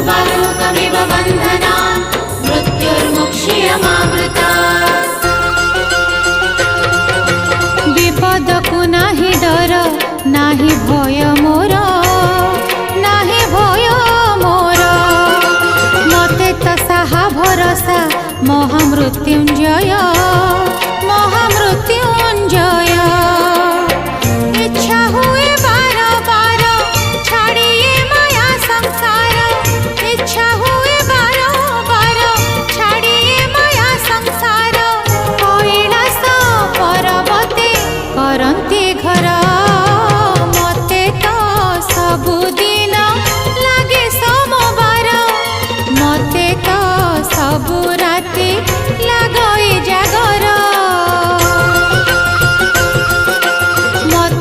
सर्वलोकमिव बन्धनान् मृत्युर्मुक्ष्यमामृता। विपदकु नाही डर नाही भय मोर, नाही भय मोर, मते तो साहा भरोसा महामृत्युंजय।